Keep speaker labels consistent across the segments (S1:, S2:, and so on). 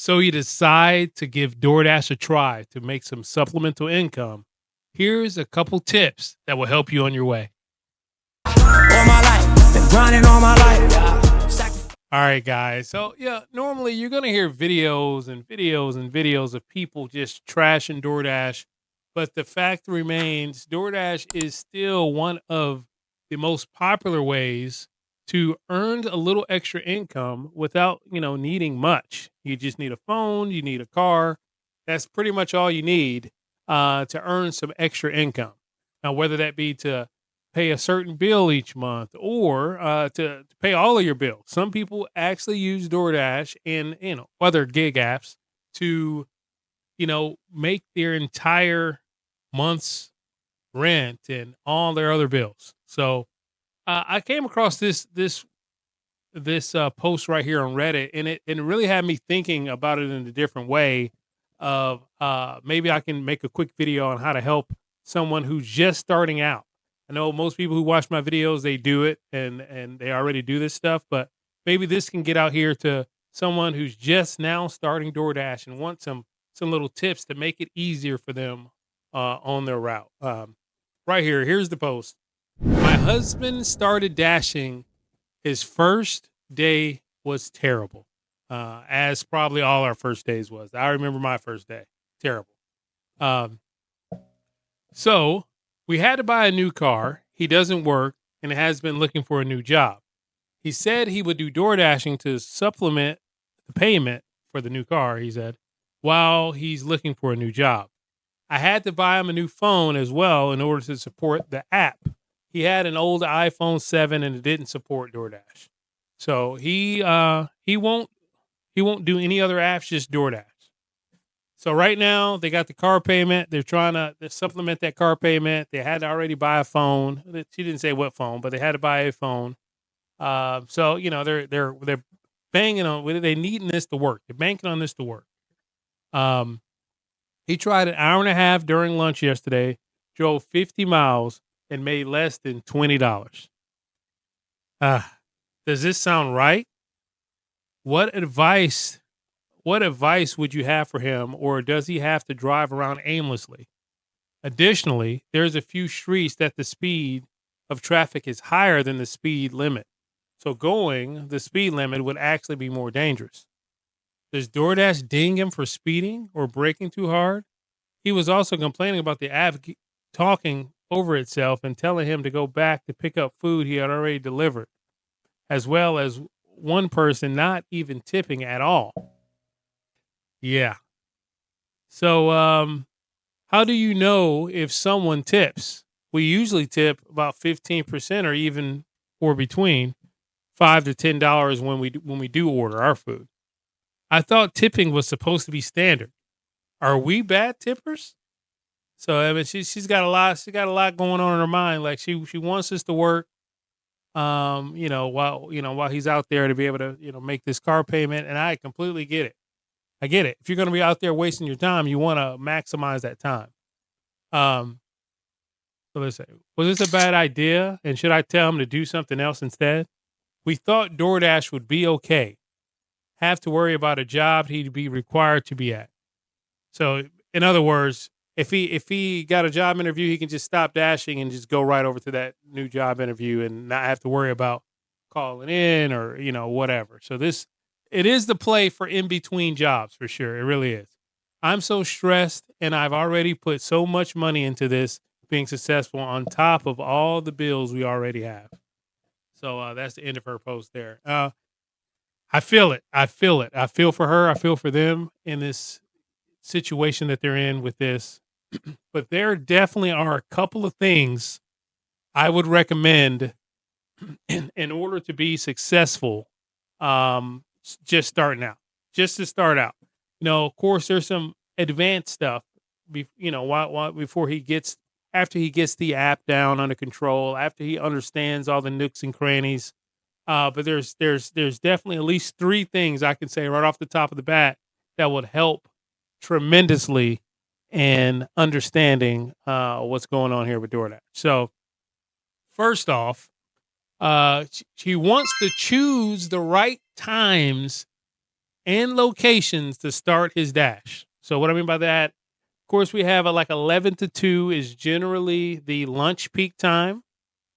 S1: So you decide to give DoorDash a try to make some supplemental income. Here's a couple tips that will help you on your way.
S2: All my life, been grinding all my life.
S1: All right, guys. So, yeah, normally you're going to hear videos and videos and videos of people just trashing DoorDash. But the fact remains, DoorDash is still one of the most popular ways to earn a little extra income without, needing much. You just need a phone, you need a car. That's pretty much all you need to earn some extra income. Now, whether that be to pay a certain bill each month or to pay all of your bills. Some people actually use DoorDash and other gig apps to make their entire month's rent and all their other bills. So I came across this post right here on Reddit, and it really had me thinking about it in a different way. Of maybe I can make a quick video on how to help someone who's just starting out. I know most people who watch my videos, they do it and they already do this stuff, but maybe this can get out here to someone who's just now starting DoorDash and want some little tips to make it easier for them on their route. Right here, here's the post. My husband started dashing. His first day was terrible, as probably all our first days was. I remember my first day, terrible. Um, so we had to buy a new car. He doesn't work and has been looking for a new job. He said he would do door dashing to supplement the payment for the new car, he said, while he's looking for a new job. I had to buy him a new phone as well in order to support the app. He had an old iPhone 7 and it didn't support DoorDash. So he won't do any other apps, just DoorDash. So right now they got the car payment. They're trying to supplement that car payment. They had to already buy a phone. She didn't say what phone, but they had to buy a phone. So they're banging on. They needing this to work. They're banking on this to work. He tried an hour and a half during lunch yesterday. Drove 50 miles and made less than $20. Does this sound right? What advice would you have for him, or does he have to drive around aimlessly? Additionally, there's a few streets that the speed of traffic is higher than the speed limit. So going the speed limit would actually be more dangerous. Does DoorDash ding him for speeding or braking too hard? He was also complaining about the app talking over itself and telling him to go back to pick up food he had already delivered, as well as one person not even tipping at all. Yeah. So, how do you know if someone tips? We usually tip about 15% or even or between $5 to $10 when we do order our food. I thought tipping was supposed to be standard. Are we bad tippers? So I mean, she's got a lot. She got a lot going on in her mind. Like she wants us to work, while he's out there to be able to make this car payment. And I completely get it. I get it. If you're going to be out there wasting your time, you want to maximize that time. So let's say, was this a bad idea? And should I tell him to do something else instead? We thought DoorDash would be okay. Have to worry about a job he'd be required to be at. So, in other words, if he got a job interview, he can just stop dashing and just go right over to that new job interview and not have to worry about calling in or whatever. So it is the play for in between jobs for sure. It really is. I'm so stressed, and I've already put so much money into this being successful on top of all the bills we already have. So that's the end of her post there. I feel it. I feel for her. I feel for them in this situation that they're in with this. But there definitely are a couple of things I would recommend in order to be successful. Just starting out, just to start out. Of course, there's some advanced stuff. After he gets the app down under control, after he understands all the nooks and crannies. But there's definitely at least three things I can say right off the top of the bat that would help tremendously in understanding what's going on here with DoorDash. So first off, he wants to choose the right times and locations to start his dash. So what I mean by that, of course, we have like 11 to 2 is generally the lunch peak time.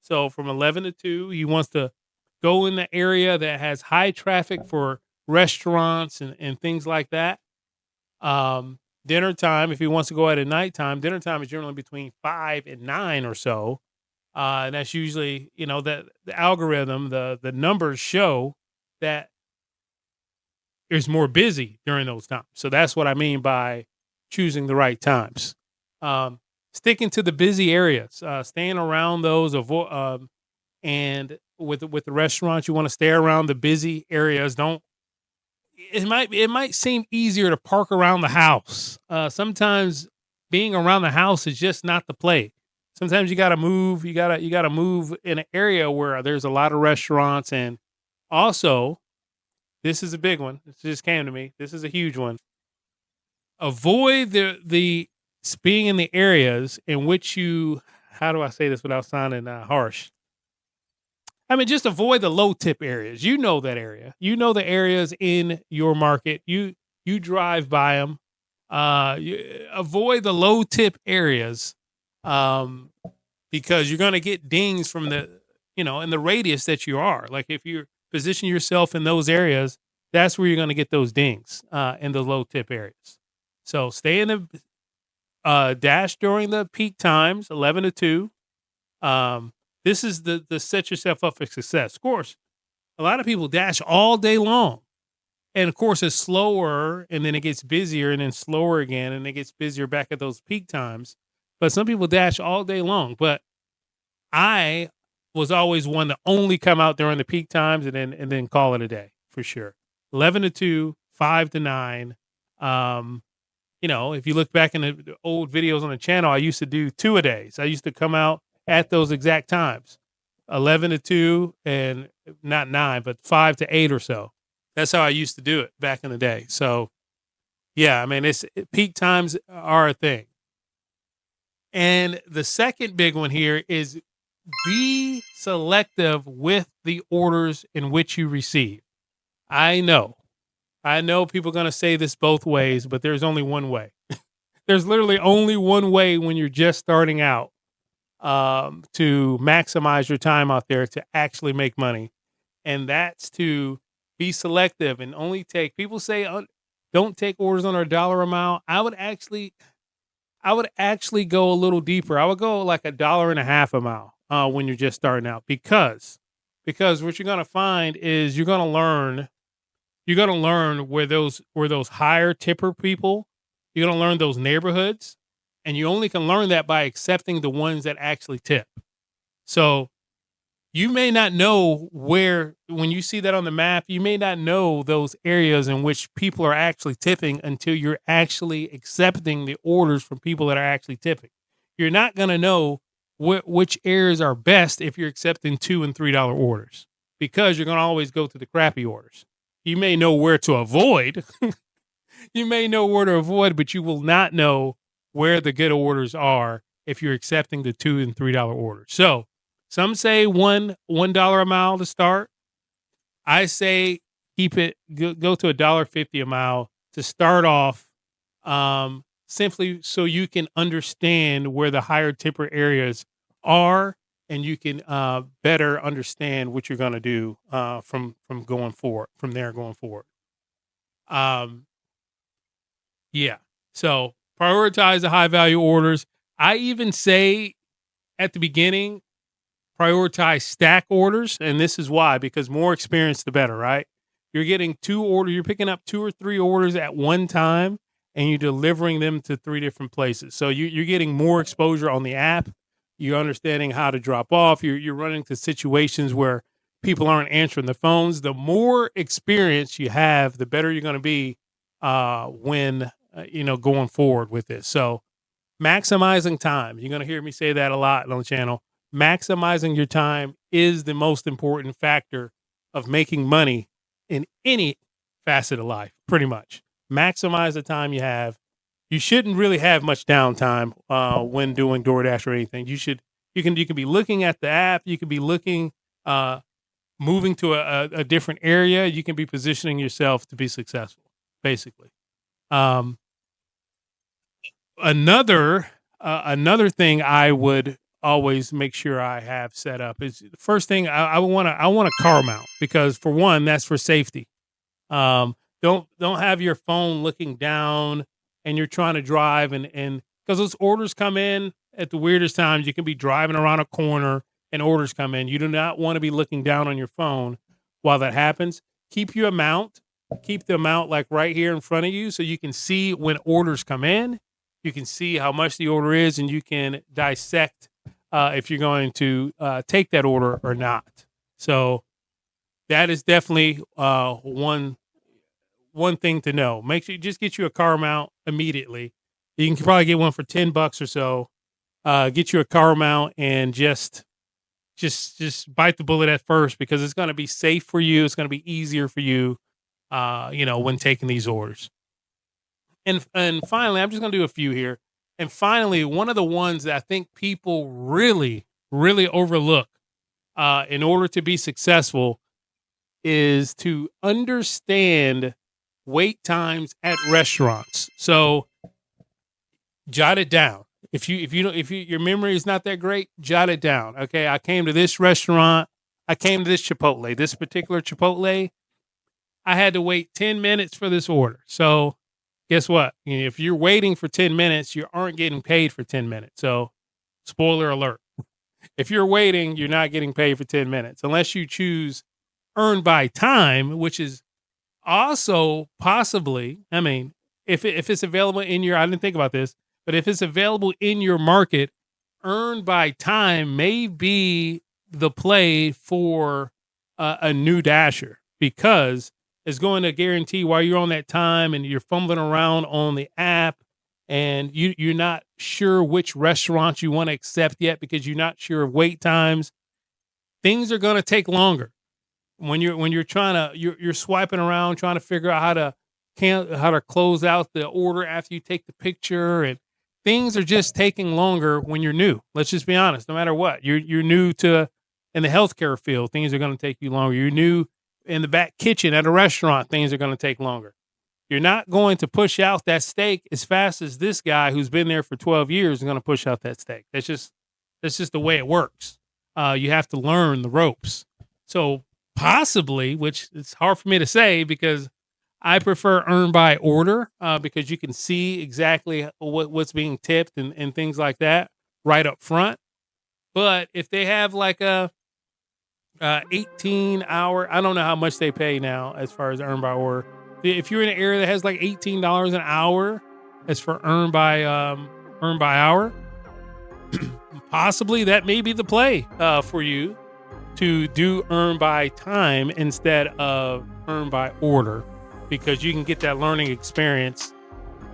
S1: So from 11 to 2, he wants to go in the area that has high traffic for restaurants and things like that. Dinner time, if he wants to go at nighttime, dinner time is generally between 5 and 9 or so. And that's usually, the algorithm, the numbers show that there's more busy during those times. So that's what I mean by choosing the right times. Sticking to the busy areas, staying around those, and with the restaurants, you want to stay around the busy areas. Don't it might seem easier to park around the house. Sometimes being around the house is just not the play. Sometimes you got to move. You gotta move in an area where there's a lot of restaurants, and also this is a big one. This just came to me. This is a huge one. Avoid the being in the areas in which you. How do I say this without sounding harsh? I mean, just avoid the low tip areas. You know that area. You know the areas in your market. You drive by them. Avoid the low tip areas, because you're going to get dings from in the radius that you are. Like if you position yourself in those areas, that's where you're going to get those dings in the low tip areas. So stay in the dash during the peak times, 11 to 2. This is the set yourself up for success. Of course, a lot of people dash all day long. And of course, it's slower and then it gets busier and then slower again and it gets busier back at those peak times. But some people dash all day long. But I was always one to only come out during the peak times and then call it a day for sure. 11 to 2, 5 to 9. If you look back in the old videos on the channel, I used to do 2 a days. I used to come out at those exact times, 11 to 2 and not 9, but 5 to 8 or so. That's how I used to do it back in the day. So yeah, I mean, peak times are a thing. And the second big one here is be selective with the orders in which you receive. I know people are going to say this both ways, but there's only one way. There's literally only one way when you're just starting out to maximize your time out there to actually make money. And that's to be selective and only take, people say, don't take orders under $1 amount. I would actually go a little deeper. I would go like $1.50 amount when you're just starting out, because what you're going to find is you're going to learn where those higher tipper people, you're going to learn those neighborhoods, and you only can learn that by accepting the ones that actually tip. So you may not know when you see that on the map, you may not know those areas in which people are actually tipping until you're actually accepting the orders from people that are actually tipping. You're not going to know which areas are best if you're accepting $2 and $3 orders, because you're going to always go to the crappy orders. You may know where to avoid. But you will not know where the good orders are if you're accepting the $2 and $3 orders. So some say $1 a mile to start. I say keep it, go to $1.50 a mile to start off, simply so you can understand where the higher tipper areas are, and you can better understand what you're going to do from there going forward. Yeah. So prioritize the high value orders. I even say at the beginning, prioritize stack orders. And this is why, because more experience, the better, right? You're getting you're picking up 2 or 3 orders at one time, and you're delivering them to 3 different places. So you're getting more exposure on the app. You're understanding how to drop off. You're running to situations where people aren't answering the phones. The more experience you have, the better you're going to be when going forward with this. So maximizing time. You're going to hear me say that a lot on the channel. Maximizing your time is the most important factor of making money in any facet of life, pretty much. Maximize the time you have. You shouldn't really have much downtime when doing DoorDash or anything. You can be looking at the app. You can be looking, moving to a different area. You can be positioning yourself to be successful. basically. Um, another thing I would always make sure I have set up is the first thing I want a car mount, because for one, that's for safety. Don't have your phone looking down and you're trying to drive, and because those orders come in at the weirdest times. You can be driving around a corner and orders come in. You do not want to be looking down on your phone while that happens. Keep your amount. Keep the amount like right here in front of you so you can see when orders come in. You can see how much the order is, and you can dissect if you're going to take that order or not. So that is definitely one thing to know. Make sure you just get you a car mount immediately. You can probably get one for $10 or so. Get you a car mount and just bite the bullet at first, because it's going to be safe for you. It's going to be easier for you, when taking these orders. And finally, I'm just going to do a few here. And finally, one of the ones that I think people really, really overlook in order to be successful is to understand wait times at restaurants. So jot it down. If your memory is not that great, jot it down. Okay, I came to this restaurant. I came to this Chipotle. This particular Chipotle, I had to wait 10 minutes for this order. So guess what? If you're waiting for 10 minutes, you aren't getting paid for 10 minutes. So spoiler alert. If you're waiting, you're not getting paid for 10 minutes unless you choose earn by time, which is also possibly, if it's available in your, I didn't think about this, but if it's available in your market, earn by time may be the play for a new dasher, because it's going to guarantee while you're on that time and you're fumbling around on the app and you're not sure which restaurants you want to accept yet because you're not sure of wait times, things are going to take longer. When you're trying to, you're swiping around trying to figure out how to close out the order after you take the picture, and things are just taking longer when you're new. Let's just be honest. No matter what, you're new to in the healthcare field, things are going to take you longer. You're new in the back kitchen at a restaurant, things are going to take longer. You're not going to push out that steak as fast as this guy who's been there for 12 years is going to push out that steak. That's just the way it works. You have to learn the ropes. So possibly, which it's hard for me to say because I prefer earn by order, because you can see exactly what's being tipped and things like that right up front. But if they have like a 18-hour, I don't know how much they pay now as far as earn by order. If you're in an area that has like $18 an hour as for earn by hour, possibly that may be the play for you to do earn by time instead of earn by order, because you can get that learning experience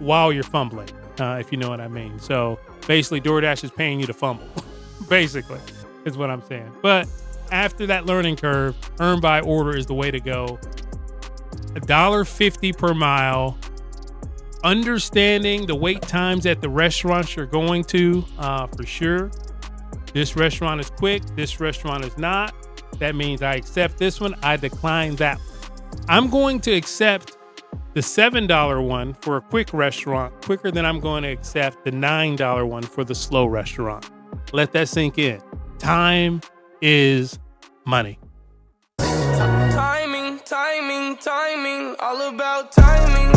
S1: while you're fumbling, if you know what I mean. So basically DoorDash is paying you to fumble, basically is what I'm saying. But after that learning curve, earn by order is the way to go. $1.50 per mile. Understanding the wait times at the restaurants you're going to, for sure. This restaurant is quick. This restaurant is not. That means I accept this one. I decline that one. I'm going to accept the $7 one for a quick restaurant quicker than I'm going to accept the $9 one for the slow restaurant. Let that sink in. Time is money.
S2: Timing, timing, timing, all about timing.